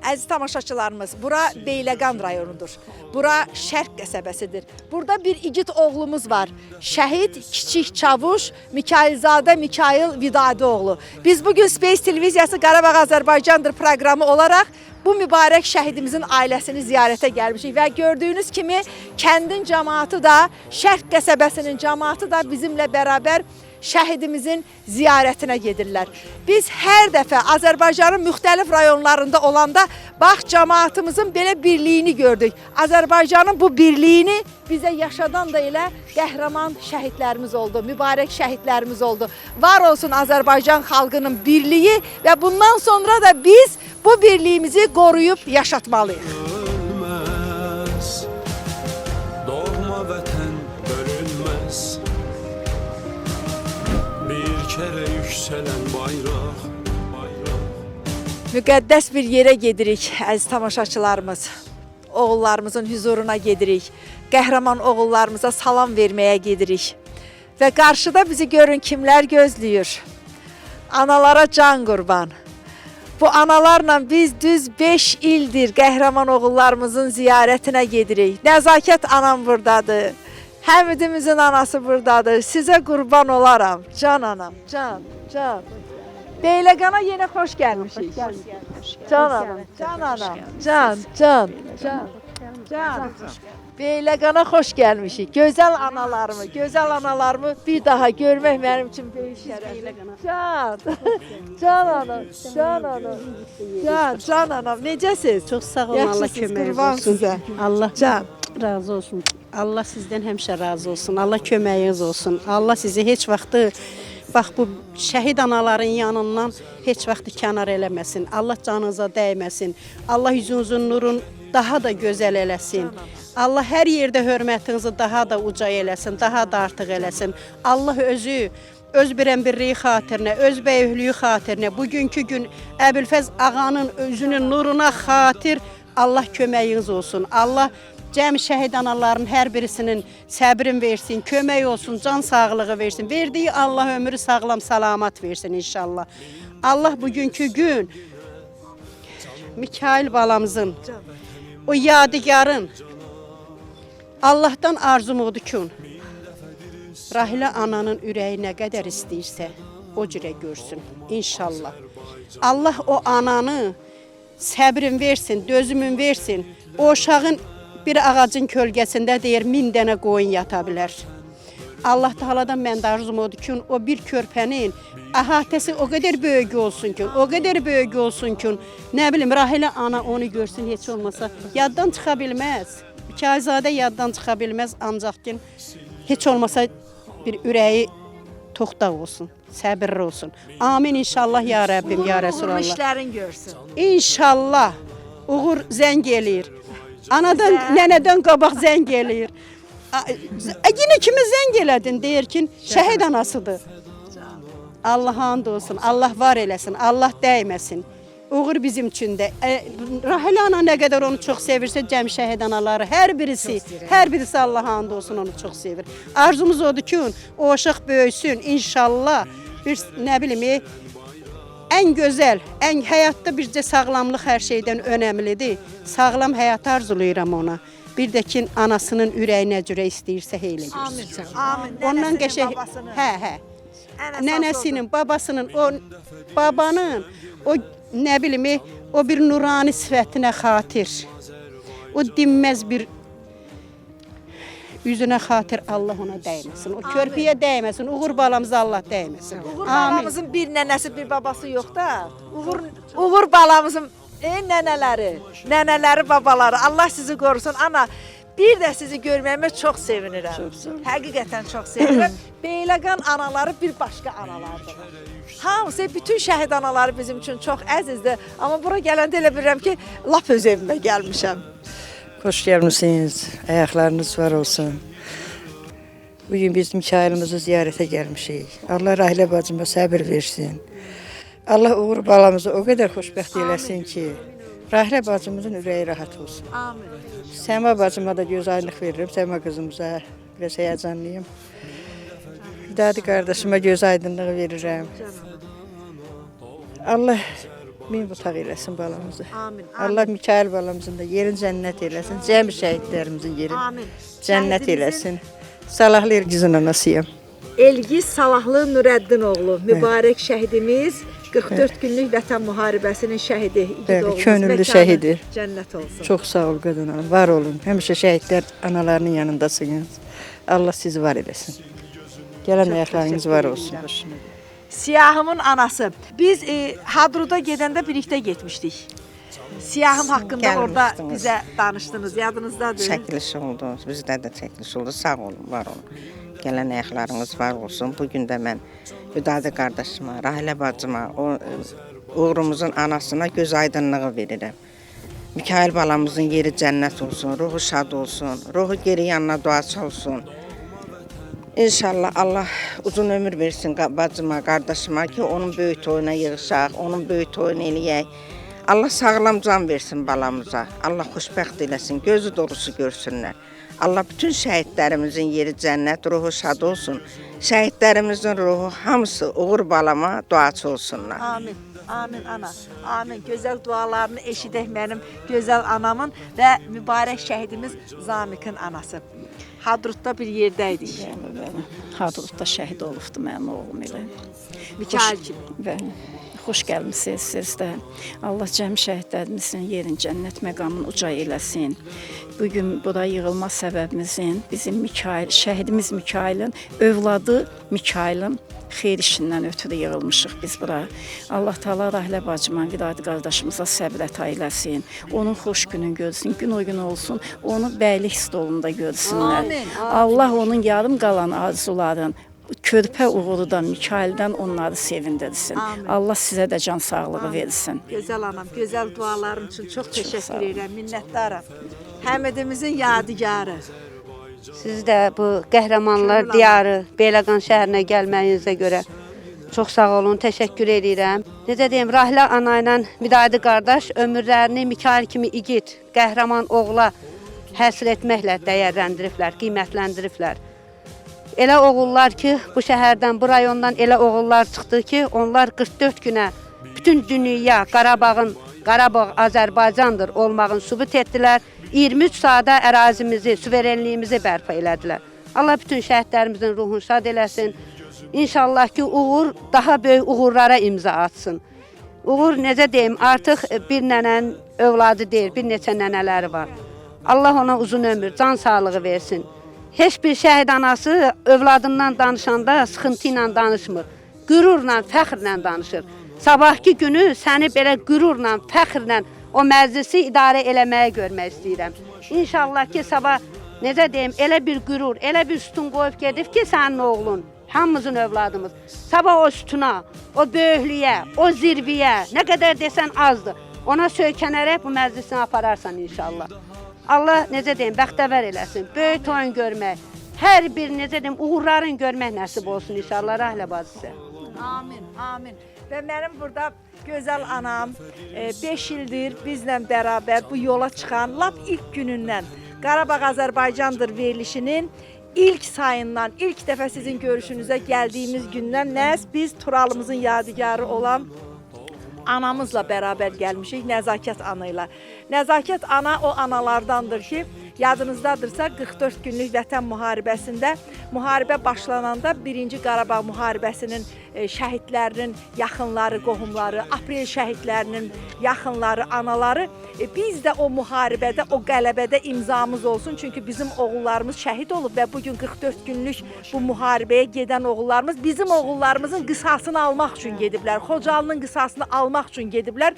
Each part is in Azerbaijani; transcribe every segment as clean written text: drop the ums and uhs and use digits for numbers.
Əziz tamaşaçılarımız, bura Beyləqan rayonudur. Bura Şərq qəsəbəsidir. Burada bir igid oğlumuz var. Şəhid Kiçik Çavuş Mikailzadə Mikail Vidadioğlu. Biz bugün Space Televiziyası Qarabağ Azərbaycandır proqramı olaraq bu mübarək şəhidimizin ailəsini ziyarətə gəlmişik və gördüyünüz kimi kəndin cəmaatı da, Şərq qəsəbəsinin cəmaatı da bizimlə bərabər şəhidimizin ziyarətinə gedirlər. Biz hər dəfə Azərbaycanın müxtəlif rayonlarında olanda bax cəmaatımızın belə birliyini gördük. Azərbaycanın bu birliyini bizə yaşadan da elə qəhrəman şəhidlərimiz oldu, mübarək şəhidlərimiz oldu. Var olsun Azərbaycan xalqının birliyi və bundan sonra da biz bu birliyimizi qoruyub yaşatmalıyıq. Ölmez, doğma vətən bölünməz. Bir kere yükselen bayraq. Müqəddəs bir yerə gedirik, əziz tamaşaçılarımız. Oğullarımızın huzuruna gedirik. Qəhrəman oğullarımıza salam verməyə gedirik. Və qarşıda bizi görün kimlər gözləyir. Analara can qurban. Bu analarla biz düz 5 ildir qəhrəman oğullarımızın ziyarətinə gedirik. Nəzakət anam buradadır. Həmidimizin anası buradadır. Sizə qurban olaram. Can anam, can, can. Beyləqana yenə xoş gəlmişik. Can anam, can anam, can, can, can, can. Beyləqana xoş gəlmişik. Gözəl analarımı bir daha görmək mənim üçün böyük şərəf. Can, can anam, can anam, can anam. Necəsiz? Çox sağ olun, Allah köməyiniz olsun. Sizə. Allah Can. razı olsun. Allah sizdən həmişə razı olsun. Allah köməyiniz olsun. Allah sizi heç vaxtı bax bu şəhid anaların yanından heç vaxtı kənar eləməsin. Allah canınıza dəyməsin. Allah yüzünüzün nurun daha da gözəl eləsin. Allah hər yerdə hörmətinizi daha da uca eləsin, daha da artıq eləsin. Allah özü öz birənbirliyi xatirinə, öz böyüklüyü xatirinə, bugünkü gün Əbülfəz ağanın özünün nuruna xatir Allah köməyiniz olsun. Allah cəmi şəhid anaların hər birisinin səbrin versin, kömək olsun, can sağlığı versin. Verdiyi Allah ömrü sağlam, salamat versin inşallah. Allah bugünkü gün Mikail balamızın, o yadigarın Allahdan arzum odur ki, Rahilə ananın ürəyi nə qədər istəyirsə, o cürə görsün inşallah. Allah o ananı səbrin versin, dözümün versin. O uşağın bir ağacın kölgəsində deyir 1000 dənə qoyun yata bilər. Allah Taala'dan mən də arzum odur ki, o bir körpənin əhatəsi o qədər böyük olsun ki, o qədər böyük olsun ki, nə bilim Rahilə ana onu görsün heç olmasa yaddan çıxa bilməz. Mikailzadə yaddan çıxa bilməz, ancaq ki heç olmasa bir ürəyi toxtaq olsun, səbirli olsun. Amin inşallah ya Rəbbim, ya Rəsulallah. Uğurlu işlərin görsün. İnşallah uğur zəng eləyir. Anadan, nənədən qabaq zəng eləyir. Yine kimi zəng elədin deyir ki, şəhid anasıdır. Allah and olsun, Allah var eləsin, Allah dəyməsin. Uğur bizim üçün də. Rahilə ana nə qədər onu çox sevirsə, cəmi şəhid anaları hər birisi Allah and olsun onu çox sevir. Arzumuz odur ki, o uşaq böyüsün, inşallah bir nə bilim, ən gözəl, ən həyatda bircə sağlamlıq hər şeydən önəmlidir. Sağlam həyat arzulayıram ona. Bir də ki, anasının ürəyi nə cürə istəyirsə elə görsün. Amin. Ondan qəşəng, hə. Nənəsinin, babasının, o babanın, o nə bilim, o bir nurani sifətinə xatir. O dinməz bir üzünə xatir Allah ona dəyməsin. O körpüyə dəyməsin. Uğur balamıza Allah dəyməsin. Uğur balamızın bir nənəsi, bir babası yox da. Uğur balamızın nənələri, babaları. Allah sizi qorusun. Ana, bir də sizi görməyimə çox sevinirəm. Həqiqətən çox sevinirəm. Beyləqan anaları bir başqa analardır. Hamısı, bütün şəhid anaları bizim üçün çox əzizdir. Amma bura gələndə elə bilirəm ki, lap öz evimə gəlmişəm. Xoş gəlmişsiniz, ayaqlarınız var olsun. Bugün biz Mikailimizi ziyarətə gəlmişik. Allah Rahilə bacıma səbir versin. Allah Uğur balamızı o qədər xoşbəxt eləsin ki, Rahilə bacımızın ürəyi rahat olsun. Amin. Səma bacıma da göz aydınlıq veririm, Səma qızımıza biraz həyəcanlıyım. Vidadi qardaşıma göz aydınlığı verirəm. Allah min butaq eləsin balamızı. Amin. Allah Mikail balamızın da yerin cənnət eləsin. Cəmi şəhidlərimizin yerin Amin. cənnət Şəhidimizin eləsin. Salahlı Elgizin anasıyam. Elgiz Salahlı Nurəddin oğlu, mübarək şəhidimiz, 44 günlük Vətən müharibəsinin şəhidi, igid Bəli, oğlumuz. könüllü Məkanı şəhidi. Cənnət olsun. Çox sağ ol qadın hanım. Var olun. Həmişə şəhidlər analarının yanındasınız. Allah sizi var eləsin. Gələn ayaqlarınız var olsun. Siyahımın anası. Biz Hadruda gedəndə birlikdə getmişdik. Siyahım haqqında orada Gəlmişdiniz. bizə danışdınız, yadınızdadır. Çəkiliş oldu, bizdə də çəkiliş oldu. Sağ olun, var olun. Gələn ayaqlarınız var olsun. Bu gün də mən Hüdadə qardaşıma, Rahilə bacıma, uğrumuzun anasına göz aydınlığı verirəm. Mikail balamızın yeri cənnət olsun, ruhu şad olsun, ruhu geri yanına duaçı olsun. İnşallah Allah uzun ömür versin bacıma, qardaşıma ki, onun böyük toyuna yığışaq, onun böyük toyunu eləyək. Allah sağlam can versin balamıza. Allah xoşbəxt eləsin, gözü dolusu görsünlər. Allah bütün şəhidlərimizin yeri cənnət, ruhu şad olsun. Şəhidlərimizin ruhu hamısı uğur balama duaçı olsunlar. Amin. Amin ana. Amin. Gözəl dualarını eşidək mənim gözəl anamın və mübarək şəhidimiz Zamiqin anası. Hadrutda bir yerdəydik. Hadrutda şəhid olubdu mənim oğlum elə. Mikail kimi. Bəli. Xoş gəlmisiniz siz də. Allah cəmi şəhidlərimizin yerin cənnət məqamını uca eləsin. Bugün bura yığılma səbəbimizin bizim Mikail, şəhidimiz Mikailin övladı Mikailin xeyir işindən ötürü yığılmışıq biz bura. Allah Taala Rahilə bacıma, Vidadi qardaşımıza səbr əta eləsin. Onun xoş günün görsün, gün o gün olsun. Onu bəylik stolunda görsünlər. Amin, amin. Allah onun yarım qalan arzuların körpə uğrudan, Mikaildən onları sevindirsin. Amin. Allah sizə də can sağlığı versin. Gözəl anam, gözəl duaların üçün çox sağ təşəkkür olun. edirəm, minnətdaram. Həmidimizin yadigarı. Siz də bu qəhrəmanlar Könül diyarı Beyləqan şəhərinə gəlməyinizə görə çox sağ olun, təşəkkür edirəm. Necə deyim, Rahilə ana ilə Vidadi qardaş ömürlərini Mikail kimi igid, qəhrəman oğula həsr etməklə dəyərləndiriblər, qiymətləndiriblər. Elə oğullar ki, bu şəhərdən, bu rayondan elə oğullar çıxdı ki, onlar 44 günə bütün dünya Qarabağ Azərbaycandır olmağını sübut etdilər. 23 saata ərazimizi, suverenliyimizi bərpa elədilər. Allah bütün şəhidlərimizin ruhunu şad eləsin. İnşallah ki, uğur daha böyük uğurlara imza atsın. Uğur, necə deyim, artıq bir nənənin övladı deyil, bir neçə nənələri var. Allah ona uzun ömür, can sağlığı versin. Heç bir şəhid anası övladından danışanda sıxıntı ilə danışmır. Qürurla, fəxrlə danışır. Sabahki günü səni belə qürurla, fəxrlə o məclisi idarə eləməyə görmək istəyirəm. İnşallah ki, sabah, necə deyim, elə bir qürur, elə bir sütun qoyub gedib ki, sənin oğlun, hamımızın övladımız. Sabah o sütuna, o böyüklüyə, o zirviyə, nə qədər desən azdır. Ona söykənərək bu məclisini apararsan inşallah. Allah, necə deyim, bəxtəvər eləsin, böyük toyun görmək, hər bir, necə deyim, uğurların görmək nəsib olsun inşallah, Rahilə bacısı. Amin, amin. Və mənim burada gözəl anam 5 ildir bizlə bərabər bu yola çıxan lap ilk günündən Qarabağ Azərbaycandır verilişinin ilk sayından, ilk dəfə sizin görüşünüzə gəldiyimiz gündən nəhs biz Turalımızın yadigarı olan anamızla bərabər gəlmişik, Nəzakət ana ilə. Nəzakət ana o analardandır ki, yadınızdadırsa 44 günlük Vətən müharibəsində, müharibə başlananda 1-ci Qarabağ müharibəsinin şəhidlərinin yaxınları, qohumları, aprel şəhidlərinin yaxınları, anaları, biz də o müharibədə, o qələbədə imzamız olsun. Çünki bizim oğullarımız şəhid olub və bugün 44 günlük bu müharibəyə gedən oğullarımız bizim oğullarımızın qisasını almaq üçün gediblər, Xocalının qisasını almaq üçün gediblər.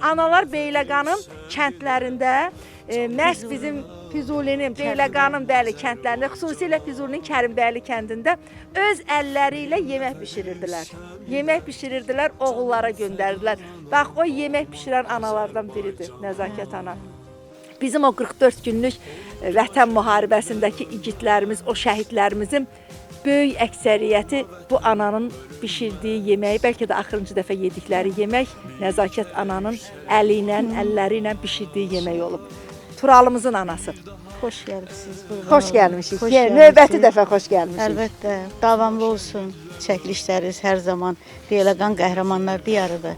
Analar Beyləqanın kəndlərində, məhz bizim Füzulinin, Beyləqanın bəli kəndlərində, xüsusilə Füzulinin Kərimbəyli kəndində öz əlləri ilə yemək bişirirdilər. Yemək bişirirdilər, oğullara göndərdilər. Bax, o yemək bişirən analardan biridir Nəzakət ana. Bizim o 44 günlük Vətən müharibəsindəki igidlərimiz, o şəhidlərimizin böyük əksəriyyəti bu ananın bişirdiyi yeməyi, bəlkə də axırıncı dəfə yedikləri yemək Nəzakət ananın əli ilə, əlləri ilə bişirdiyi yemək olub. Turalımızın anası. Xoş gəlmisiniz. Xoş gəlmişik. Xoş Növbəti gəlmisiniz. dəfə xoş gəlmişik. Əlbəttə, davamlı olsun çəkilişləriniz hər zaman Beyləqan qəhrəmanlar diyarıdır.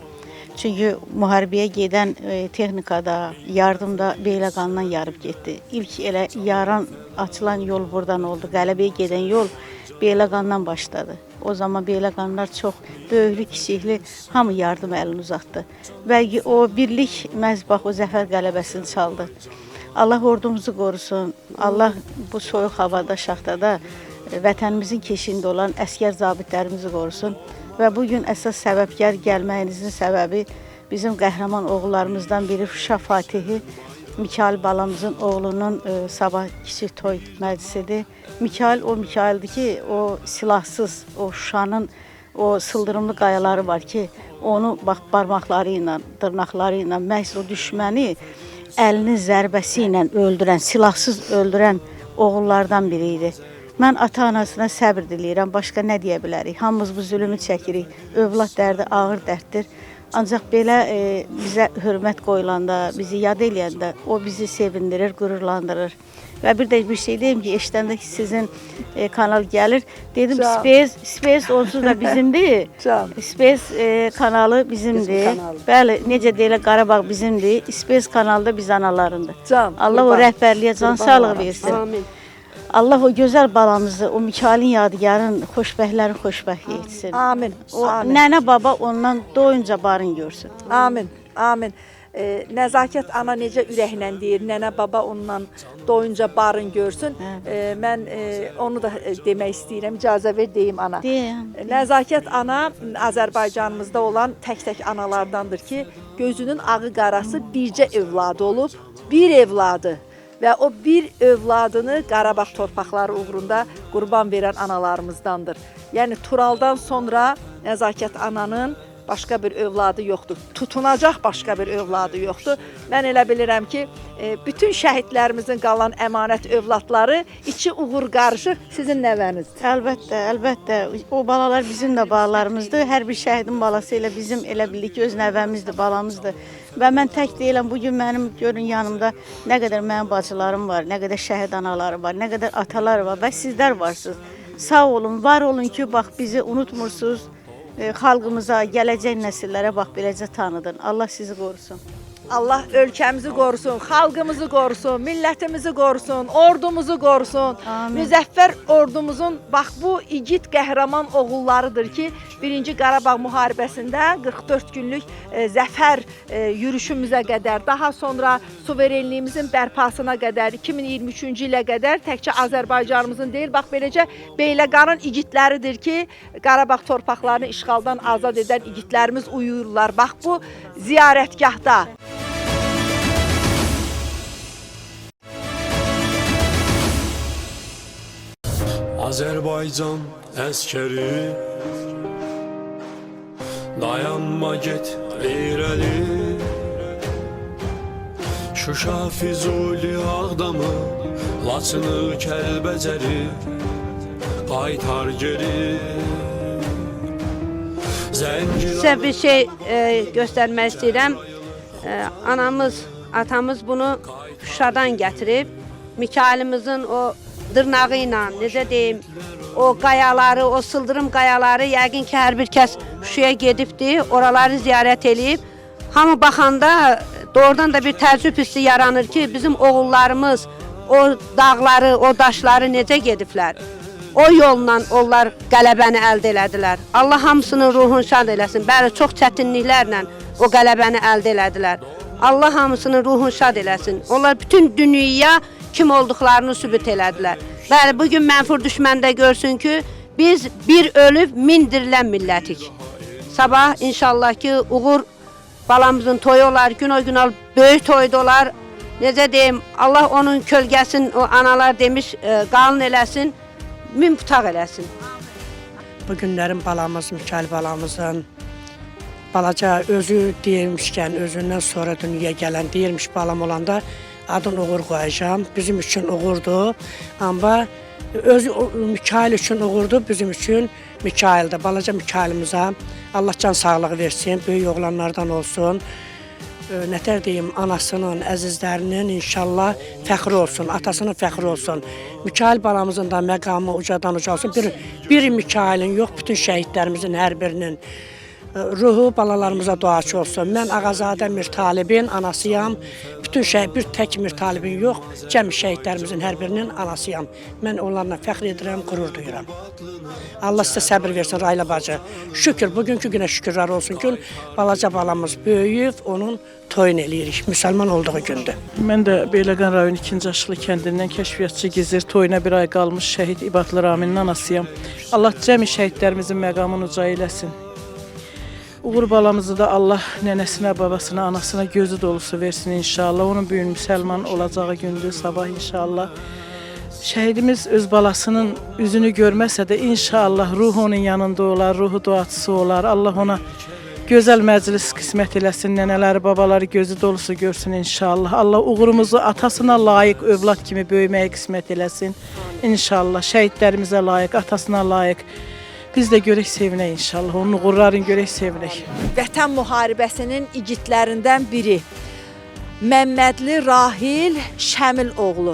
Çünki müharibəyə gedən texnikada, yardımda Beyləqandan yarıb getdi. İlk elə yaran, açılan yol buradan oldu. Qələbəyə gedən yol Beyləqandan başladı. O zaman Beyləqanlar çox böyüklü, kiçikli hamı yardım əlini uzatdı. Və o birlik məhz bax o zəfər qələbəsini çaldı. Allah ordumuzu qorusun. Allah bu soyuq havada, şaxtada vətənimizin keşiyində olan əsgər zabitlərimizi qorusun. Və bugün əsas səbəbkar gəlməyinizin səbəbi bizim qəhrəman oğullarımızdan biri Şuşa Fatihi Mikail balamızın oğlunun sabah kiçik toy məclisidir. Mikail o Mikaildir ki, o silahsız, o Şuşanın o sıldırımlı qayaları var ki, onu bax barmaqları ilə, dırnaqları ilə məhz o düşməni əlinin zərbəsi ilə öldürən, silahsız öldürən oğullardan biri idi. Mən ata-anasına səbr diləyirəm, başqa nə deyə bilərik? Hamımız bu zülmü çəkirik, övlad dərdi ağır dərddir. Ancaq belə bizə hörmət qoyulanda, bizi yad eləyəndə o bizi sevindirir, qürurlandırır. Və bir də bir şey deyim ki, eşidəndə ki, sizin kanal gəlir, dedim Space onsuz da bizimdir. Space kanalı bizimdir. Bəli, necə deyirlər, Qarabağ bizimdir. Space kanalı da biz analarındır. Allah o rəhbərliyə can sağlığı versin. Amin. Allah o gözəl balamızı, o Mikailin yadigarın xoşbəxtlərin xoşbəxtliyi etsin. Amin. O Amin. nənə baba ondan doyunca barın görsün. Amin. Amin. Nəzakət ana necə ürəklə deyir, nənə baba ondan doyunca barın görsün. Mən onu da demək istəyirəm, icazə ver deyim ana. Deyim. Nəzakət ana Azərbaycanımızda olan tək-tək analardandır ki, gözünün ağı qarası bircə övladı olub, bir evladı. Və o bir övladını Qarabağ torpaqları uğrunda qurban verən analarımızdandır. Yəni Turaldan sonra Nəzakət ananın başqa bir övladı yoxdur. Tutunacaq başqa bir övladı yoxdur. Mən elə bilirəm ki, bütün şəhidlərimizin qalan əmanət övladları içi uğur qarışıq sizin nəvənizdir. Əlbəttə, əlbəttə. O balalar bizim də balalarımızdır. Hər bir şəhidin balası elə bizim elə bildik ki, öz nəvəmizdir, balamızdır. Və mən tək deyiləm, bugün mənim görün yanımda nə qədər mənim bacılarım var, nə qədər şəhid anaları var, nə qədər atalar var və sizlər varsınız. Sağ olun, var olun ki, bax bizi unutmursunuz. Xalqımıza, gələcək nəsillərə bax beləcə tanıdın. Allah sizi qorusun. Allah ölkəmizi qorusun, xalqımızı qorusun, millətimizi qorusun, ordumuzu qorusun. Müzəffər ordumuzun bax bu igid qəhrəman oğullarıdır ki, 1-ci Qarabağ müharibəsində 44 günlük zəfər yürüşümüzə qədər, daha sonra suverenliyimizin bərpasına qədər, 2023-cü ilə qədər təkcə Azərbaycanımızın deyil, bax beləcə Beyləqanın igidləridir ki, Qarabağ torpaqlarını işğaldan azad edən igidlərimiz uyuyurlar. Bax bu ziyarətgahda. Azərbaycan əskəri dayanma get irəli Şuşa, Füzuli, Ağdamı, Laçını, Kəlbəcəri qaytar geri Sizə bir şey göstərmək istəyirəm. Anamız, atamız bunu Şuşadan gətirib. Mikailimizin o dırnağı ilə, necə deyim, o qayaları, o sıldırım qayaları yəqin ki, hər bir kəs Şuşaya gedibdi, oraları ziyarət eləyib. Hamı baxanda doğrudan da bir təəccüb hissi yaranır ki, bizim oğullarımız o dağları, o daşları necə gediblər? O yolla onlar qələbəni əldə elədilər. Allah hamısının ruhunu şad eləsin. Bəli, çox çətinliklərlə o qələbəni əldə elədilər. Allah hamısının ruhunu şad eləsin. Onlar bütün dünyaya kim olduqlarını sübut elədilər. Bəli, bugün mənfur düşməndə görsün ki, biz bir ölüb min dirilən millətik. Sabah inşallah ki, uğur balamızın toyu olar, gün o gün böyük toyda olar. Necə deyim, Allah onun kölgəsini, o analar demiş, qalın eləsin, min putaq eləsin. Bu günlərin balamız, Mikail balamızın balaca özü deyilmişkən, özündən sonra dünyaya gələn deyilmiş balam olanda adın uğur qoyacağım. Bizim üçün uğurdur. Amma özü Mikail üçün uğurdur, bizim üçün Mikaildir. Balaca Mikailimizə Allah can sağlığı versin, böyük oğlanlardan olsun. Nətər deyim, anasının, əzizlərinin inşallah fəxri olsun, atasının fəxri olsun. Mikail balamızın da məqamı ucadan uca olsun. Bir Mikailin yox, bütün şəhidlərimizin hər birinin. Ruhu balalarımıza duaçı olsun. Mən Ağazadə Mir Talibin anasıyam. Bütün bir tək Mir Talibin yox, cəmi şəhidlərimizin hər birinin anasıyam. Mən onlarla fəxr edirəm, qürur duyuram. Allah sizə səbir versin Rayla bacı. Şükür, bugünkü günə şükürlər olsun ki, balaca balamız böyüyüb, onun toyun eləyirik. Müsəlman olduğu gündür. Mən də Beyləqan rayon 2-ci Aşıqlı kəndindən kəşfiyyatçı Gizir toyuna bir ay qalmış şəhid İbatlı Raminin anasıyam. Allah cəmi şəhidlərimizin məqamını uca eləsin. Uğur balamızı da Allah nənəsinə, babasına, anasına gözü dolusu versin inşallah. Onun büyün müsəlman olacağı gündür, sabah inşallah. Şəhidimiz öz balasının üzünü görməsə də inşallah ruhu onun yanında olar, ruhu duaçısı olar. Allah ona gözəl məclis qismət eləsin, nənələri, babaları gözü dolusu görsün inşallah. Allah uğurumuzu atasına layiq övlad kimi böyüməyə qismət eləsin inşallah. Şəhidlərimizə layiq, atasına layiq. Biz də görək sevinək inşallah, onun uğurlarını görək sevinək. Vətən müharibəsinin igidlərindən biri Məmmədli Rahil Şəmil oğlu.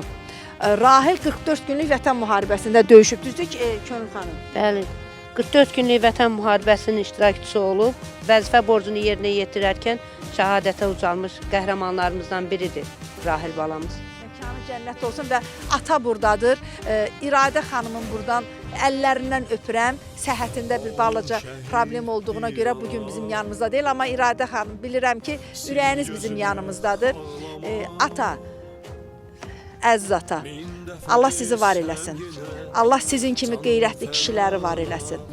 Rahil 44 günlük Vətən müharibəsində döyüşüb, düzdür ki, Könül xanım? Bəli. 44 günlük Vətən müharibəsinin iştirakçısı olub, vəzifə borcunu yerinə yetirərkən şəhadətə ucalmış qəhrəmanlarımızdan biridir Rahil balamız. Məkanı cənnət olsun və ata buradadır. İradə xanımın buradan əllərindən öpürəm. Səhhətində bir balaca problem olduğuna görə bugün bizim yanımızda deyil, amma İradə xanım bilirəm ki, ürəyiniz bizim yanımızdadır. Ata, əziz ata, Allah sizi var eləsin. Allah sizin kimi qeyrətli kişiləri var eləsin.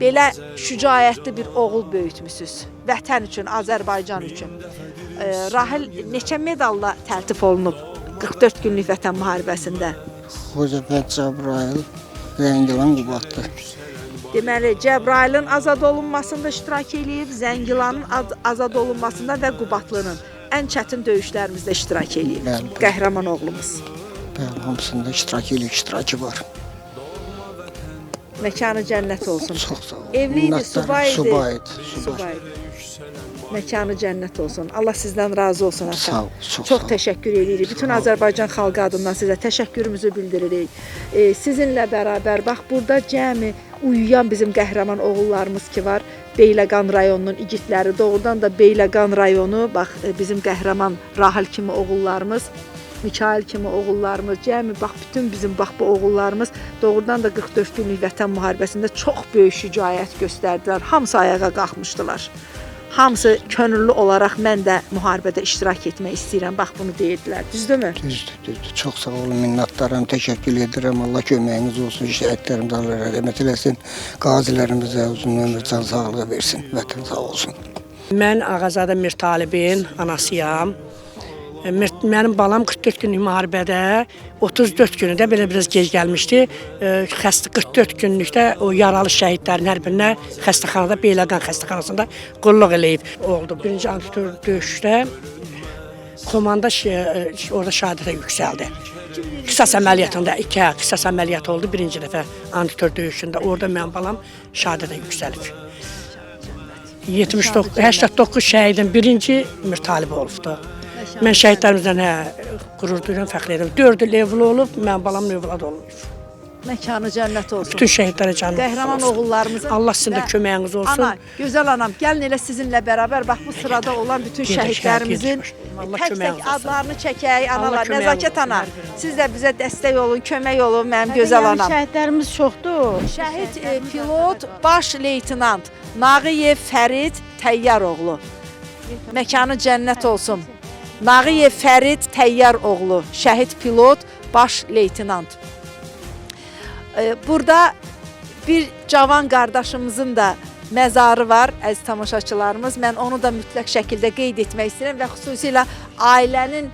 Belə şücaətli bir oğul böyütmüsünüz. Vətən üçün, Azərbaycan üçün. Rahil neçə medalla təltif olunub 44 günlük Vətən müharibəsində? Xocavənd Cəbrayıl, Zəngilan, Qubadlı. Deməli, Cəbrailin azad olunmasında iştirak edib, Zəngilanın azad olunmasında və Qubadlının ən çətin döyüşlərimizdə iştirak edib. Qəhrəman oğlumuz. Bəli, hamısında iştirakı var. Məkanı cənnət olsun. Çox sağ olun. Evliydi, subaydı. Subaydı. Məkanı cənnət olsun. Allah sizdən razı olsun ata. Sağ ol, Çox təşəkkür edirik. Bütün Azərbaycan xalqı adından sizə təşəkkürümüzü bildiririk. Sizinlə bərabər, bax burada cəmi uyuyan bizim qəhrəman oğullarımız ki var. Beyləqan rayonunun igidləri, doğrudan da Beyləqan rayonu, bax bizim qəhrəman Rahil kimi oğullarımız, Mikail kimi oğullarımız, cəmi bax bütün bizim bax bu oğullarımız doğrudan da 44 günlük Vətən müharibəsində çox böyük şücaət göstərdilər. Hamısı ayağa qalxmışdılar. Hamısı könüllü olaraq mən də müharibədə iştirak etmək istəyirəm. Bax bunu deyirdilər. Düzdürmü? Düzdür. Çox sağ olun, minnətdaram, təşəkkür edirəm. Allah köməyiniz olsun, şəhidlərimizə Allah rəhmət eləsin. Qazilərimizə uzun ömür, can sağlığı versin. Vətən sağ olsun. Mən Ağazadə Mir Talibin anasıyam. Mənim balam 44 günlük müharibədə 34 günü də belə biraz gec gəlmişdi. 44 günlükdə o yaralı şəhidlərin hər birinə xəstəxanada, Beyləqan xəstəxanasında qulluq eləyib oldu. Birinci antiterror döyüşdə komanda orada şəhadətə yüksəldi. Qisas əməliyyatında, qisas əməliyyatı oldu birinci dəfə antiterror döyüşündə. Orada mənim balam şəhadətə yüksəlib. 89 şəhidin birinci Mir Talib olubdu. Mən şəhidlərimizdən qürur duyuram, fəxr edirəm. 4 il evli olub, mənim balam övlad olmayıb. Məkanı cənnət olsun. Bütün şəhidlərə canım olsun. Qəhrəman oğullarımızın. Allah sizin də köməyiniz olsun. Ana, gözəl anam, gəlin elə sizinlə bərabər bax bu sırada olan bütün şəhidlərimizin tək-tək adlarını çəkək, analar. Nəzakət ana, siz də bizə dəstək olun, kömək olun, mənim gözəl anam. Şəhidlərimiz çoxdur. Şəhid pilot, baş leytenant Nağıyev Fərid Təyyaroğlu. Məkanı cənnət olsun. Nağıyev Fərid Təyyaroğlu, şəhid pilot, baş leytenant. Burada bir cavan qardaşımızın da məzarı var, əziz tamaşaçılarımız. Mən onu da mütləq şəkildə qeyd etmək istəyirəm və xüsusilə ailənin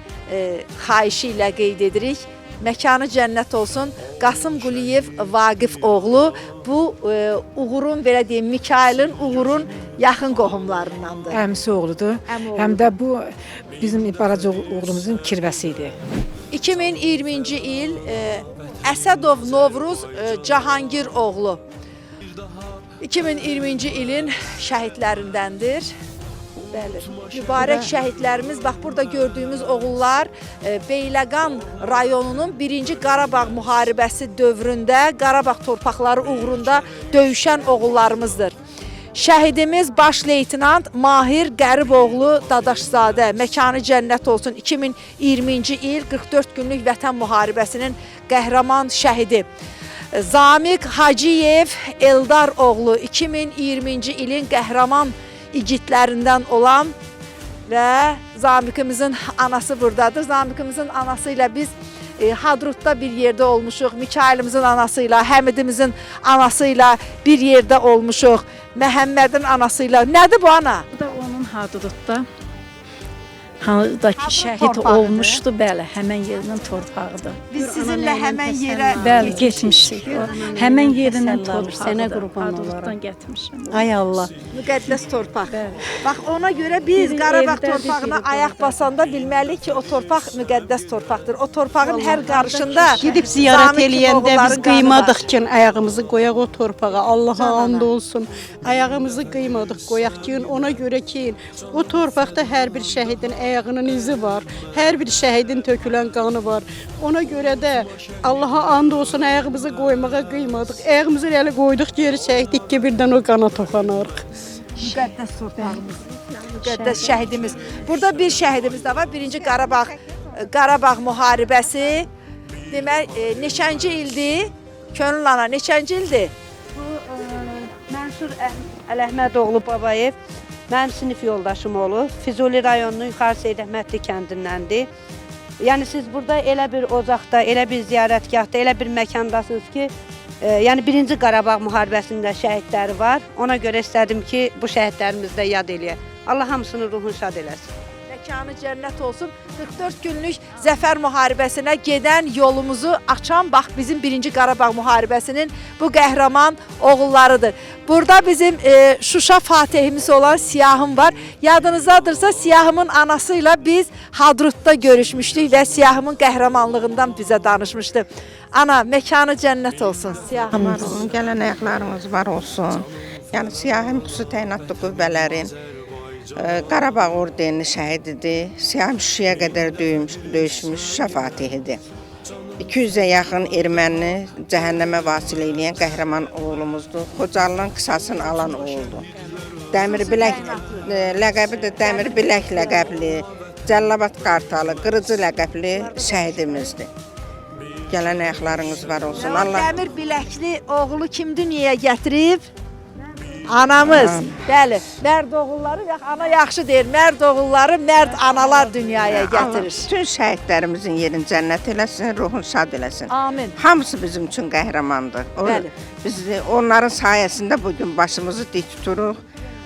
xahişi ilə qeyd edirik. Məkanı cənnət olsun. Qasım Quliyev Vaqif oğlu bu Uğurun, belə deyim, Mikailin Uğurun yaxın qohumlarındandır. Əmisi oğludur. Həm də bu bizim balaca oğlumuzun kirvəsi idi. 2020-ci il Əsədov Novruz Cahangir oğlu 2020-ci ilin şəhidlərindəndir. Bəli, mübarək şəhidlərimiz, bax burada gördüyümüz oğullar Beyləqan rayonunun 1-ci Qarabağ müharibəsi dövründə Qarabağ torpaqları uğrunda döyüşən oğullarımızdır. Şəhidimiz baş leytenant Mahir Qəriboğlu Dadaşzadə, məkanı cənnət olsun. 2020-ci il 44 günlük Vətən müharibəsinin qəhrəman şəhidi. Zamiq Hacıyev Eldar oğlu 2020-ci ilin qəhrəman igidlərindən olan və Zamiqimizin anası buradadır. Zamiqimizin anası ilə biz Hadrutda bir yerdə olmuşuq. Mikailimizin anası ilə, Həmidimizin anası ilə bir yerdə olmuşuq. Məhəmmədin anası ilə. Nədir bu ana? Bu da onun Hadrutda Hadrutdakı şəhid torpağıdır. olmuşdu, bəli, həmən yerinin torpağıdır. Biz sizinlə həmən yerə Bəli, getmişik. Həmən yerinin Sənə torpağıdır. qurban Hadrutdan olaram. getmişəm. Ay Allah. müqəddəs torpaq. Bəli. Bax ona görə biz Biri Qarabağ evdədir, torpağına biri ayaq basanda bilməliyik ki, o torpaq müqəddəs torpaqdır. O torpağın hər qarışında Gedib ziyarət Zamiq eləyəndə biz oğulların qanı qıymadıq var. ki, ayağımızı qoyaq o torpağa. Allaha Canana. and olsun. Ayağımızı qıymadıq, qoyaq ki, ona görə ki, o torpaqda hər bir şəhidin ayağının izi var. Hər bir şəhidin tökülən qanı var. Ona görə də Allaha and olsun ayağımızı qoymağa qıymadıq. Ayağımızı elə qoyduq, geri çəkdik ki, birdən o qana toxanarıq. Müqəddəs torpağımız. Müqəddəs şəhidimiz. Burada bir şəhidimiz də var. Birinci Qarabağ müharibəsi. Demək, neçənci ildir? Könül ana, neçənci ildir? Bu Mənsur Ələhmədoğlu Babayev mənim sinif yoldaşım olub. Füzuli rayonunun Yuxarı Seyid Əhmədli kəndindəndir. Yəni siz burada elə bir ocaqda, elə bir ziyarətgahda, elə bir məkandasınız ki, yəni 1-ci Qarabağ müharibəsində şəhidləri var. Ona görə istədim ki, bu şəhidlərimizi də yad eləyək. Allah hamısının ruhunu şad eləsin. Məkanı cənnət olsun. 44 günlük Zəfər müharibəsinə gedən yolumuzu açan bax bizim 1-ci Qarabağ müharibəsinin bu qəhrəman oğullarıdır. Burada bizim Şuşa fatihimiz olan Siyahım var. Yadınızdadırsa Siyahımın anası ilə biz Hadrutda görüşmüşdük və Siyahımın qəhrəmanlığından bizə danışmışdı. Ana, məkanı cənnət olsun. Siyahım Var olun, gələn ayaqlarınız var olsun. Yəni Siyahım xüsusi təyinatlı qüvvələrin Qarabağ ordeninin şəhididir. Siyahım Şuşaya qədər döyüşmüş Şuşa fatihidir. 200-ə yaxın erməni cəhənnəmə vasil eləyən qəhrəman oğlumuzdur. Xocalının qısasını alan oğuldur. Dəmir bilək ləqəbi də Dəmir bilək ləqəbli, Cəllabad qartalı, qırıcı ləqəbli şəhidimizdir. Gələn ayaqlarınız var olsun. Allah Dəmir biləkli oğlu kim dünyaya gətirib? Anamız. Bəli, mərd oğulları, ana yaxşı deyir, mərd oğulları, mərd analar dünyaya Allah gətirir. bütün şəhidlərimizin yerini cənnət eləsin, ruhunu şad eləsin. Amin. Hamısı bizim üçün qəhrəmandır. Bəli. Biz onların sayəsində bugün başımızı dik tuturuq.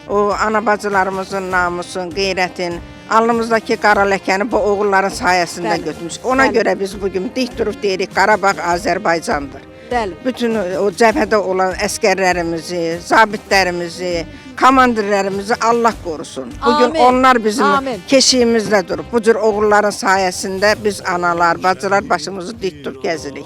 O ana bacılarımızın namusun, qeyrətin, alnımızdakı qara ləkəni bu oğulların sayəsində Bəli. götürmüş. Ona Bəli. görə biz bugün dik durub deyirik Qarabağ Azərbaycandır. Bəli. Bütün o cəbhədə olan əskərlərimizi, zabitlərimizi, komandirlərimizi Allah qorusun. Bugün Amin. onlar bizim Amin. keşiyimizdə durub. Bu cür oğulların sayəsində biz analar, bacılar başımızı dik tutub gəzirik.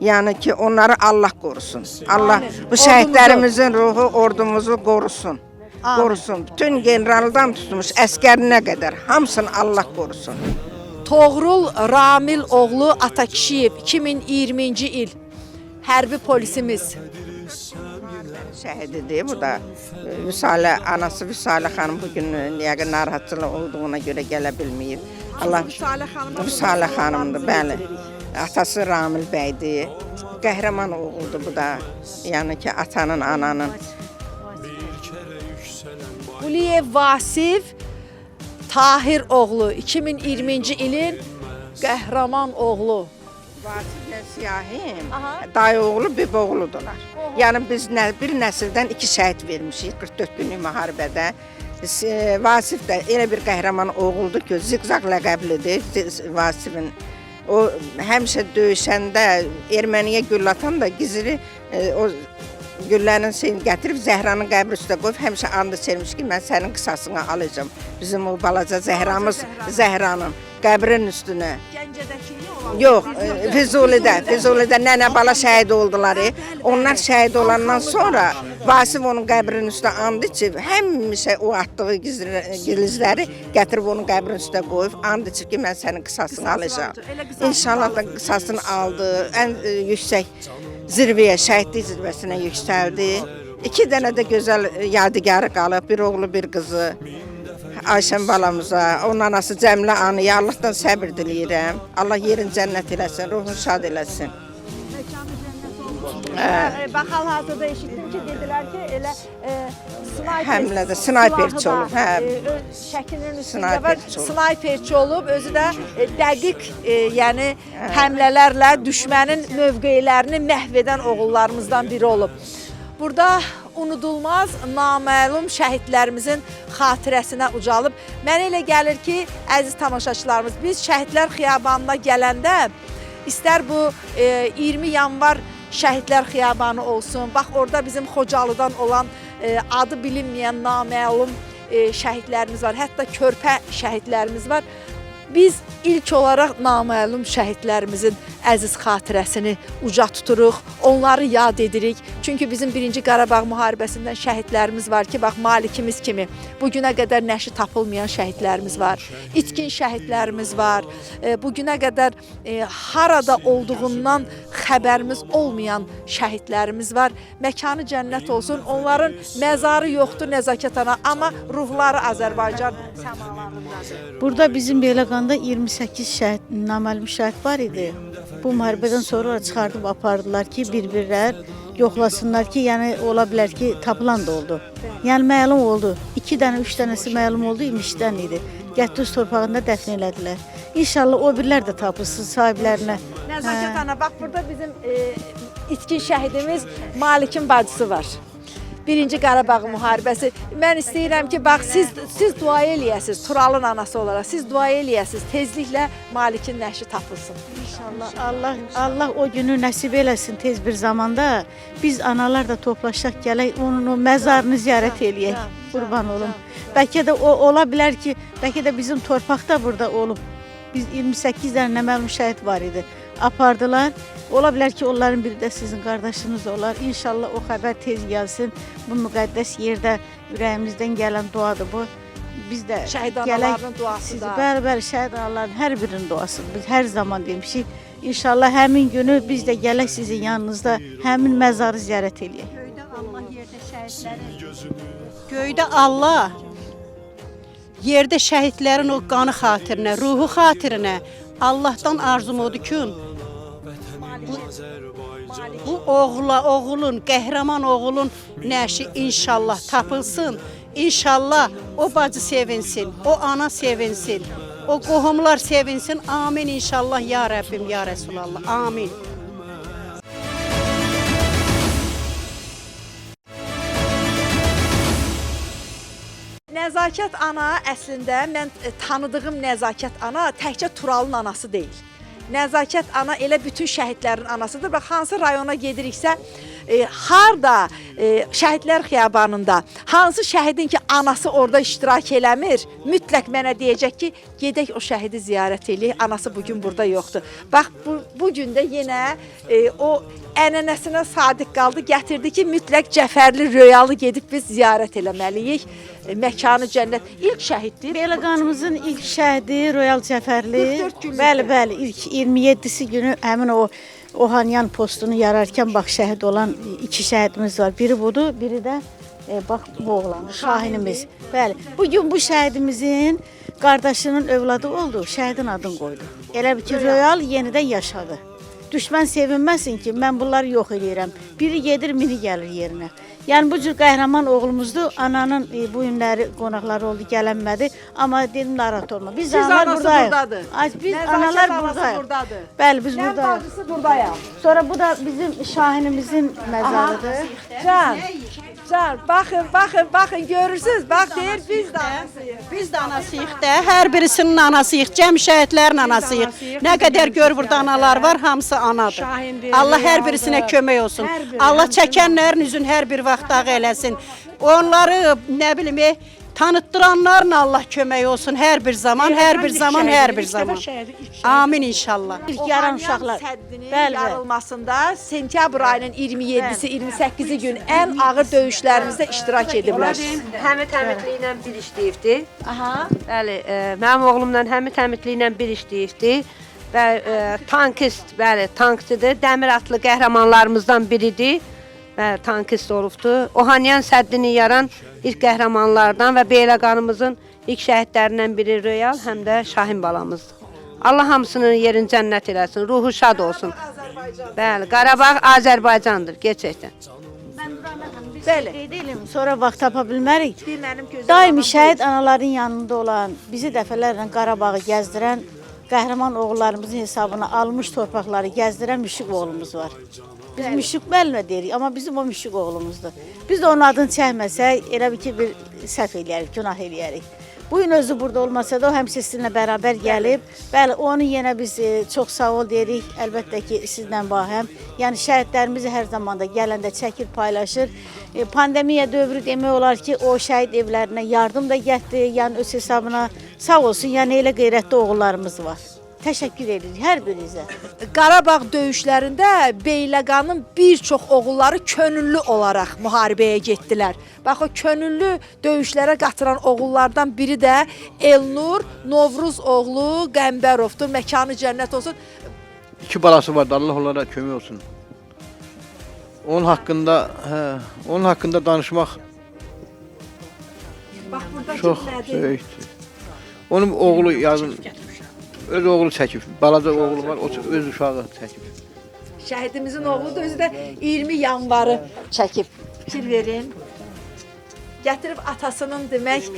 Yəni ki, onları Allah qorusun. Allah Amin. bu şəhidlərimizin ruhu ordumuzu qorusun. Amin. Qorusun. Bütün generaldan tutmuş əskərinə qədər hamısını Allah qorusun. Toğrul Ramil oğlu Atakişiyev 2020-ci il hərbi polisimiz. Şəhididir bu da. Vüsalə, anası Vüsalə xanım bugün yəqin narahatçılıq olduğuna görə gələ bilməyib. Allah Vüsalə xanımdır, bəli. Atası Ramil bəydir. Qəhrəman oğuldur bu da. Yəni ki, atanın, ananın. Quliyev Vasif Tahir oğlu 2020-ci ilin qəhrəman oğlu. Vasiflə Siyahim, Aha. dayı oğlu, bib oğludular. Yəni biz bir nəsildən 2 şəhid vermişik 44 günlük müharibədə. Vasif də elə bir qəhrəman oğuldur ki, Zigzag ləqəblidir. Vasifin o həmişə döyüşəndə erməniyə gül atan da gizli o güllərin şeyini gətirib Zəhranın qəbri üstə qoyub həmişə and içirmiş ki, mən sənin qısasını alacağam. Bizim o balaca Zəhramız Zəhranın qəbrinin üstünə. Gəncədəki Yox, Füzulidə nənə bala şəhid oldular. Onlar şəhid olandan sonra Vasif onun qəbrinin üstə and içib, həmişə o atdığı gilizləri gətirib onun qəbrinin üstə qoyub, and içib ki, mən sənin qısasını alacağam. İnşallah da qısasını aldı, ən yüksək zirvəyə, şəhidlik zirvəsinə yüksəldi. 2 dənə də gözəl yadigarı qalıb, bir oğlu, bir qızı. Ayşən balamıza, onun anası Cəmilə anıya Allahdan səbir diləyirəm. Allah yerin cənnət eləsin, ruhunu şad eləsin. Bax hal-hazırda eşitdim ki, dedilər ki, elə Həmlədə snayperçi olub, hə. Şəklinin üstündə var, snayperçi olub, özü də dəqiq, yəni həmlələrlə düşmənin mövqelərini məhv edən oğullarımızdan biri olub. Burada unudulmaz, naməlum şəhidlərimizin xatirəsinə ucalıb. Mənə elə gəlir ki, əziz tamaşaçılarımız, biz Şəhidlər Xiyabanına gələndə, istər bu 20 yanvar Şəhidlər Xiyabanı olsun, bax orada bizim Xocalıdan olan adı bilinməyən naməlum şəhidlərimiz var, hətta körpə şəhidlərimiz var. Biz ilk olaraq naməlum şəhidlərimizin əziz xatirəsini uca tuturuq, onları yad edirik. Çünki bizim 1-ci Qarabağ müharibəsindən şəhidlərimiz var ki, bax Malikimiz kimi bugünə qədər nəşi tapılmayan şəhidlərimiz var, itkin şəhidlərimiz var, bugünə qədər harada olduğundan xəbərimiz olmayan şəhidlərimiz var. Məkanı cənnət olsun, onların məzarı yoxdur Nəzakət ana, amma ruhları Azərbaycan səmalarındadır. Burada bizim Beyləqanda 28 şəhid, naməlum şəhid var idi. Bu müharibədən sonra çıxardıb apardılar ki, bir-birlər yoxlasınlar ki, yəni ola bilər ki, tapılan da oldu. Yəni məlum oldu. 2 dənə, 3 dənəsi məlum oldu, imişdən idi. Gətdüz torpağında dəfn elədilər. İnşallah o birlər də tapılsın sahiblərinə. Nəzakət ana, bax burada bizim itkin şəhidimiz Malikin bacısı var. 1-ci Qarabağ müharibəsi. Mən istəyirəm ki, bax siz dua eləyəsiniz, Turalın anası olaraq, siz dua eləyəsiniz, tezliklə Malikin nəşi tapılsın. İnşallah Allah o günü nəsib eləsin tez bir zamanda. Biz analar da toplaşaq, gələk onun o məzarını ziyarət eləyək. Qurban olum. Bəlkə də o ola bilər ki, bəlkə də bizim torpaq da burada olub. Biz 28 dənə naməlum şəhid var idi. Apardılar. Ola bilər ki, onların biri də sizin qardaşınız olar. İnşallah o xəbər tez gəlsin. Bu müqəddəs yerdə ürəyimizdən gələn duadır bu. Biz də şəhid analarının duası da. Bəli, şəhid anaların hər birinin duasıdır. Biz hər zaman demişik. İnşallah həmin günü biz də gələk sizin yanınızda həmin məzarı ziyarət eləyək. Göydə Allah, yerdə şəhidlərin. Göydə Allah, yerdə şəhidlərin o qanı xatirinə, ruhu xatirinə Allahdan arzum odur ki, bu oğulun, qəhrəman oğulun nəşi inşallah tapılsın. İnşallah o bacı sevinsin, o ana sevinsin, o qohumlar sevinsin. Amin inşallah ya Rəbbim, ya Rəsulallah. Amin. Nəzakət ana əslində mən tanıdığım Nəzakət ana təkcə Turalın anası deyil. Nəzakət ana elə bütün şəhidlərin anasıdır. Bax, hansı rayona gediriksə, harda Şəhidlər Xiyabanında hansı şəhidin ki anası orada iştirak eləmir, mütləq mənə deyəcək ki, gedək o şəhidi ziyarət eləyək, anası bugün burada yoxdur. Bax, bu gün də yenə o ənənəsinə sadiq qaldı, gətirdi ki, mütləq Cəfərli Röyalı gedib biz ziyarət eləməliyik. Məkanı cənnət. İlk şəhiddir. Beyləqanımızın ilk şəhidi Royal Cəfərli. Bəli, ilk 27-si günü həmin o Hanyan postunu yararkən bax şəhid olan 2 şəhidimiz var. Biri budur, biri də bax bu oğlan, Şahinimiz. Bəli. Bugün bu şəhidimizin qardaşının övladı oldu, şəhidin adını qoydu. Elə bir ki, Royal yenidən yaşadı. Düşmən sevinməsin ki, mən bunları yox eləyirəm. Biri gedir, biri gəlir yerinə. Yəni bu cür qəhrəman oğlumuzdur. Ananın bu günləri qonaqları oldu, gələnmədi. Amma dedim narahat olma. Biz analar buradayıq. Biz analar buradayıq. Bəli, biz buradayıq. Mən bacısı buradayam. Sonra bu da bizim Şahinimizin məzarıdır. Can, baxın, görürsünüz. Bax, deyir, biz də anasıyıq. Biz də anasıyıq da, hər birisinin anasıyıq, cəm şəhidlərin anasıyıq. Nə qədər gör burada analar var, hamısı anadır. Allah hər birisinə kömək olsun. Allah çəkənlərin üzün hər bir vaxt dağı eləsin. Onları, nə bilim, tanıttıranlarla Allah kömək olsun hər bir zaman, hər bir zaman. Amin inşallah. İlk yaran uşaqlar. Səddinin yarılmasında sentyabr ayının 27-si, 28-i gün ən ağır döyüşlərimizdə iştirak ediblər. Həmid həmidliklə bir işləyibdi. Bəli, mənim oğlumla Həmid həmidliklə bir işləyibdi. Və tankist, bəli, tankçıdır. Dəmir atlı qəhrəmanlarımızdan biridir. və tankist olubdu. Ohanyan səddini yaran ilk qəhrəmanlardan və Beyləqanımızın ilk şəhidlərindən biri Röyal, həm də Şahin balamızdır. Allah hamısının yerini cənnət eləsin, ruhu şad olsun. Bəli, Qarabağ Azərbaycandır, gerçəkdən. Bəli. Edelim, sonra vaxt tapa bilmərik. Mənim gözüm Daimi şəhid anaların yanında olan, bizi dəfələrlə Qarabağı gəzdirən, qəhrəman oğullarımızın hesabına almış torpaqları gəzdirən Müşfiq oğlumuz var. Biz Müşfiq müəllimə deyirik, amma bizim o Müşfiq oğlumuzdur. Biz də onun adını çəkməsək, elə bir ki, bir səhv eləyərik, günah eləyərik. Bu gün özü burada olmasa da o həm sizinlə bərabər gəlib. Bəli, onu yenə biz çox sağ ol deyirik. Əlbəttə ki, sizlə bahəm. Yəni şəhidlərimizi hər zaman da gələndə çəkir, paylaşır. Pandemiya dövrü demək olar ki, o şəhid evlərinə yardım da getdi. Yəni öz hesabına sağ olsun. Yəni elə qeyrətli oğullarımız var. Təşəkkür edirik hər birinizə. Qarabağ döyüşlərində Beyləqanın bir çox oğulları könüllü olaraq müharibəyə getdilər. Bax o könüllü döyüşlərə qatıran oğullardan biri də Elnur Novruz oğlu Qəmbərovdur. Məkanı cənnət olsun. 2 balası vardı. Allah onlara kömək olsun. Onun haqqında danışmaq Bax burada çox böyükdür. Onun oğlu yazın öz oğlu çəkib. Balaca oğlu var, o öz uşağı çəkib. Şəhidimizin oğlu da özü də 20 yanvarı çəkib. Fikir verin. Gətirib atasının demək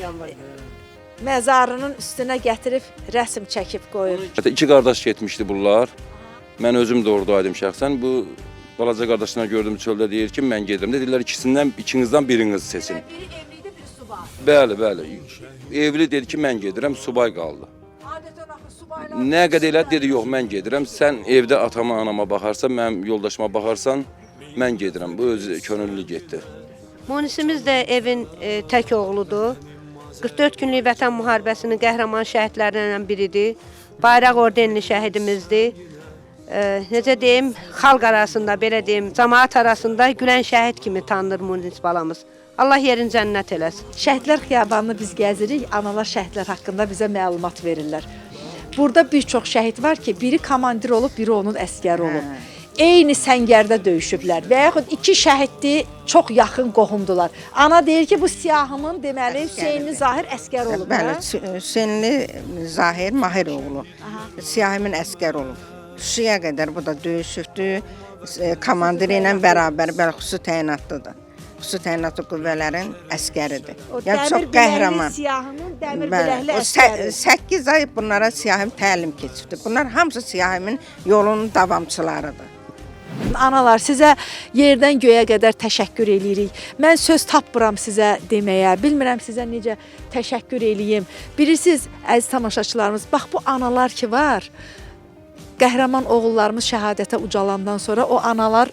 məzarının üstünə gətirib rəsm çəkib qoyur. 2 qardaş getmişdi bunlar. Mən özüm də oradaydım şəxsən. Bu balaca qardaşına gördüm çöldə deyir ki, mən gedirəm. Dedilər ikinizdən biriniz seçin. Biri evlidir, biri subay. Bəli. Evli dedi ki, mən gedirəm, subay qaldı. Adətən axı subaylar... Nə qədər elə dedi, yox mən gedirəm. Sən evdə atama, anama baxarsan, mənim yoldaşıma baxarsan, mən gedirəm. Bu öz könüllü getdi. Munisimiz də evin tək oğludur. 44 günlük vətən müharibəsinin qəhrəman şəhidlərindən biridir. Bayraq ordenli şəhidimizdir. Necə deyim, xalq arasında, belə deyim, cəmaət arasında gülən şəhid kimi tanınır Munis balamız. Allah yerin cənnət eləsin. Şəhidlər xiyabanını biz gəzirik, analar şəhidlər haqqında bizə məlumat verirlər. Burada bir çox şəhid var ki, biri komandir olub, biri onun əskəri olub. Eyni səngərdə döyüşüblər və yaxud 2 şəhiddir, çox yaxın qohumdular. Ana deyir ki, bu siyahımın deməli Hüseynli Zahir əskər olub. Bəli, Hüseynli Zahir Mahir oğlu. Siyahimin əskər olub. Şuşaya qədər bu da döyüşübdür. Komandiri ilə bərabər xüsusi təyinatlıdır. Xüsusi təyinatlı qüvvələrin əskəridir. Yəni çox qəhrəman. Siyahının dəmir biləkli əskəri. 8 ay bunlara siyahim təlim keçibdir. Bunlar hamısı siyahimin yolunun davamçılarıdır. Analar, sizə yerdən göyə qədər təşəkkür eləyirik. Mən söz tapmıram sizə deməyə, bilmirəm sizə necə təşəkkür eləyim. Bilirsiniz, əziz tamaşaçılarımız, bax bu analar ki var, qəhrəman oğullarımız şəhadətə ucalandan sonra o analar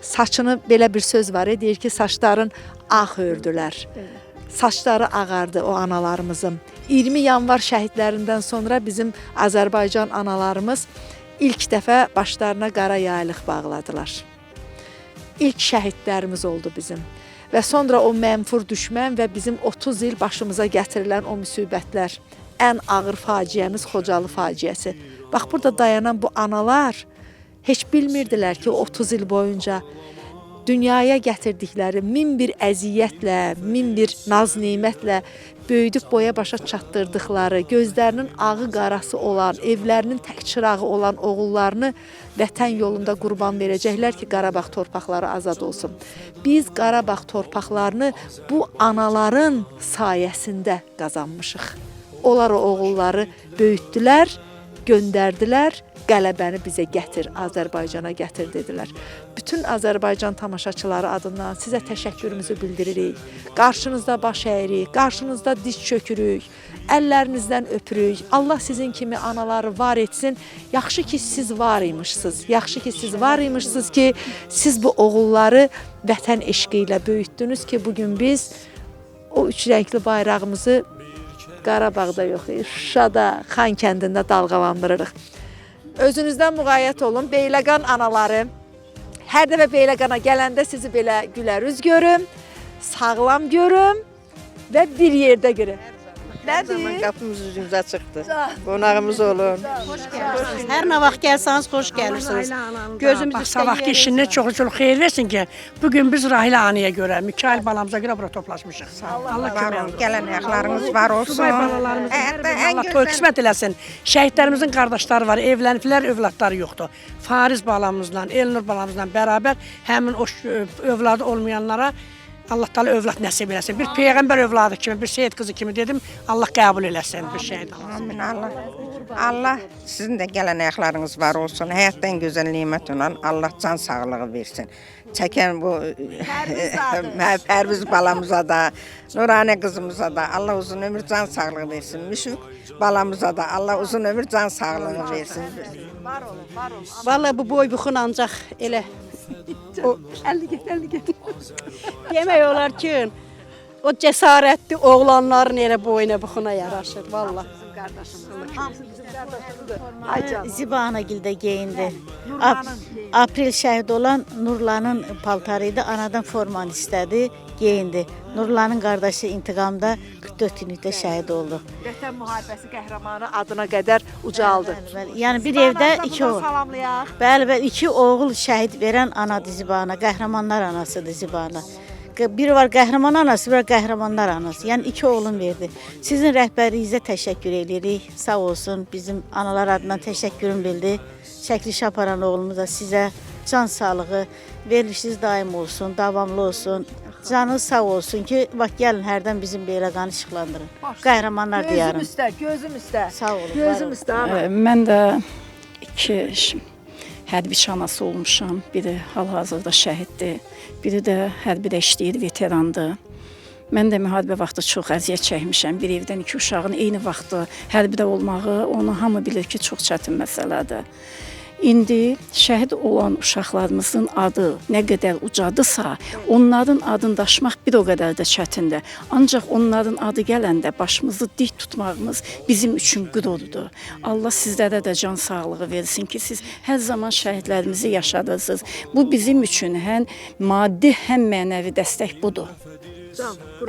saçını, belə bir söz var, deyir ki, saçların ağ ördülər. Saçları ağardı o analarımızın. 20 yanvar şəhidlərindən sonra bizim Azərbaycan analarımız ilk dəfə başlarına qara yaylıq bağladılar. İlk şəhidlərimiz oldu bizim. Və sonra o mənfur düşmən və bizim 30 il başımıza gətirilən o müsibətlər, ən ağır faciəmiz Xocalı faciəsi. Bax, burada dayanan bu analar heç bilmirdilər ki, 30 il boyunca dünyaya gətirdikləri min bir əziyyətlə, min bir naz-nimətlə böyüdüb boya başa çatdırdıqları, gözlərinin ağı qarası olan, evlərinin tək çırağı olan oğullarını vətən yolunda qurban verəcəklər ki, Qarabağ torpaqları azad olsun. Biz Qarabağ torpaqlarını bu anaların sayəsində qazanmışıq. Onlar o oğulları böyütdülər, göndərdilər, qələbəni bizə gətir, Azərbaycana gətir dedilər. Bütün Azərbaycan tamaşaçıları adından sizə təşəkkürümüzü bildiririk. Qarşınızda baş əyirik, qarşınızda diz çökürük, əllərinizdən öpürük. Allah sizin kimi anaları var etsin. Yaxşı ki, siz var imişsiniz. Yaxşı ki, siz var imişsiniz ki, siz bu oğulları vətən eşqi ilə böyütdünüz ki, bugün biz o 3 rəngli bayrağımızı Qarabağda yox, Şuşada, Xan kəndində dalğalandırırıq. Özünüzdən müğayyət olun, Beyləqan anaları. Hər dəfə Beyləqana gələndə sizi belə gülər üz görüm, sağlam görüm və bir yerdə görüm. Nədir? Qapımız üzümüzə çıxdı. Qonağımız olun. Hər nə vaxt gəlsəniz xoş gəlirsiniz. Gözümüz Bax, sabah işini çox xeyir versin ki, bugün biz Rahilə Anıya görə, Mikail balamıza görə bura toplaşmışıq. Allah kömək olsun. Gələn ayaqlarınız var olsun. Subay balalarımızın Həyatda ən Allah toy qismət eləsin. Şəhidlərimizin qardaşları var, evləniblər, övladları yoxdur. Fariz balamızla, Elnur balamızla bərabər həmin o övladı olmayanlara Allah Taala övlad nəsib eləsin. Bir peyğəmbər övladı kimi, bir Seyid qızı kimi dedim. Allah qəbul eləsin bir şəhid. Amin Allah. Allah sizin də gələn ayaqlarınız var olsun. Həyatda ən gözəl nemət olan Allah can sağlığı versin. Çəkən bu Pərviz balamıza da, Nurani qızımıza da Allah uzun ömür can sağlığı versin. Müşfiq balamıza da Allah uzun ömür can sağlığı versin. Var olun, var olun. Vallahi bu boy buxun ancaq elə O 50 get. demək olar ki, o cəsarətli oğlanların elə boyuna buxuna yaraşır vallahi. Bizim qardaşımız. Hamısı bizim qardaşımızdır. Ay canım. Ziba Anagildə geyindi. Aprel şəhid olan Nurlanın paltarı idi. Anadan formanı istədi, geyindi. Nurlanın qardaşı intiqamda 44 günlükdə şəhid oldu. Vətən müharibəsi qəhrəmanı adına qədər ucaldı. Yəni bir evdə iki oğul. Salamlayaq. Bəli, iki oğul şəhid verən anadır Zibana. Qəhrəmanlar anasıdır Zibana. Biri var qəhrəman anası, biri qəhrəmanlar anası. Yəni iki oğlum verdi. Sizin rəhbərinizə təşəkkür edirik. Sağ olsun. Bizim analar adından təşəkkürüm bildi. Çəkiliş aparan oğlumuza sizə can sağlığı, verilişiniz daim olsun, davamlı olsun. Canınız sağ olsun ki, bax gəlin hərdən bizim Beyləqanı işıqlandırın. Qəhrəmanlar diyarım. Gözüm üstə. Sağ olun. Gözüm üstə. Mən də iki hərbiçi anası olmuşam. Biri hal-hazırda şəhiddir, biri də hərbidə işləyir, veterandır. Mən də müharibə vaxtı çox əziyyət çəkmişəm. Bir evdən iki uşağın eyni vaxtda hərbidə olmağı, onu hamı bilir ki, çox çətin məsələdir. İndi şəhid olan uşaqlarımızın adı nə qədər ucadısa, onların adını daşımaq bir o qədər də çətindir. Ancaq onların adı gələndə başımızı dik tutmağımız bizim üçün qürurdur. Allah sizlərə də can sağlığı versin ki, siz hər zaman şəhidlərimizi yaşadırsınız. Bu bizim üçün həm maddi, həm mənəvi dəstək budur.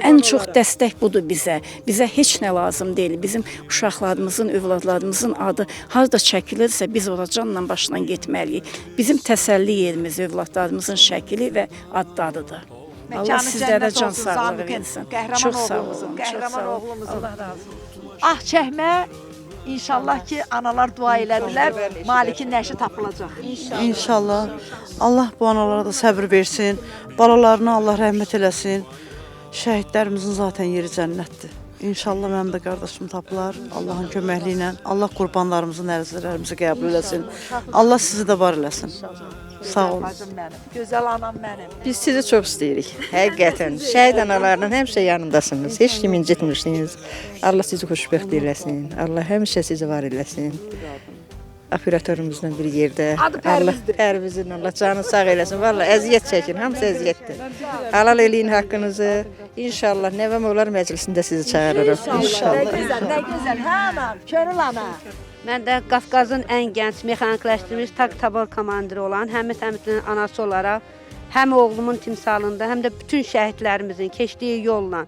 Ən çox dəstək budur bizə. Bizə heç nə lazım deyil. Bizim uşaqlarımızın, övladlarımızın adı harda çəkilirsə biz ora canla başla getməliyik. Bizim təsəlli yerimiz övladlarımızın şəkili və adlarıdır. Allah sizlərə can sağlığı versin. Çox sağ olun. Qəhrəman oğlumuzun. Allah razı olsun. Ah çəkmə. İnşallah ki, analar dua elədilər, Malikin nəşi tapılacaq. İnşallah. Allah bu analara da səbir versin. Balalarına Allah rəhmət eləsin. Şəhidlərimizin zaten yeri cənnətdir. İnşallah mənim də qardaşım tapılar. Allahın köməkliyi ilə. Allah qurbanlarımızın ərizələrimizi qəbul eləsin. Allah sizi də var eləsin. Sağ olun. Gözəl anam mənim. Biz sizi çox istəyirik. Həqiqətən. Şəhid analarının həmişə yanındasınız. Heç kimi incitmirsiniz. Allah sizi xoşbəxt eləsin. Allah həmişə sizi var eləsin. Operatörümüzlə bir yerdə. Allah Pərvizin Allah canı sağ eləsin. Vallahi əziyyət çəkin, hamısı əziyyətdir. Halal eləyin haqqınızı. İnşallah nəvəm olar məclisində sizi çağırırıq. İnşallah. Nə gözəl, hə anam, körül ana. Mən də Qafqazın ən gənc mexanikləşdirilmiş tabor komandiri olan Həmid Həmidlinin anası olaraq həm oğlumun timsalında, həm də bütün şəhidlərimizin keçdiyi yolla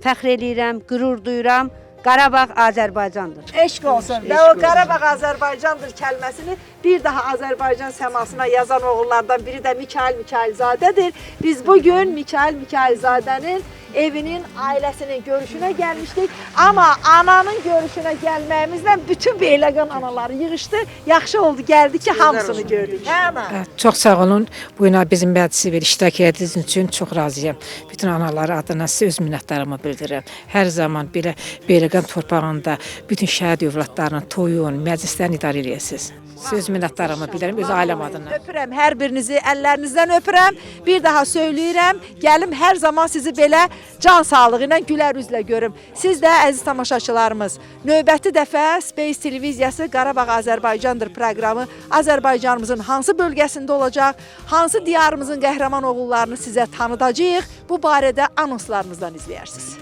fəxr eləyirəm, qürur duyuram. Qarabağ Azərbaycandır. Eşq olsun. Və o Qarabağ Azərbaycandır kəlməsini bir daha Azərbaycan səmasına yazan oğullardan biri də Mikail Mikailzadədir. Biz bugün Mikail Mikailzadənin evinin, ailəsinin görüşünə gəlmişdik. Amma ananın görüşünə gəlməyimizlə bütün Beyləqan anaları yığışdı. Yaxşı oldu, gəldi ki, hamısını gördük. Hə ana? Çox sağ olun. Bu gün bizim məclisi bir iştirak etdiyiniz üçün çox razıyam. Bütün anaları adına sizə öz minnətdarımı bildirirəm. Hər zaman belə Beyləqan torpağında bütün şəhid övladlarının toyun, məclislərini idarə edirsiniz. Söz minnətdarımı bildirim öz ailəm adına. Öpürəm hər birinizi, əllərinizdən öpürəm. Bir daha söyləyirəm, gəlim hər zaman sizi belə can sağlığı ilə gülər üzlə görüm. Siz də əziz tamaşaçılarımız, növbəti dəfə Space televiziyası Qarabağ Azərbaycandır proqramı Azərbaycanımızın hansı bölgəsində olacaq, hansı diyarımızın qəhrəman oğullarını sizə tanıdacağıq, bu barədə anonslarımızdan izləyirsiniz.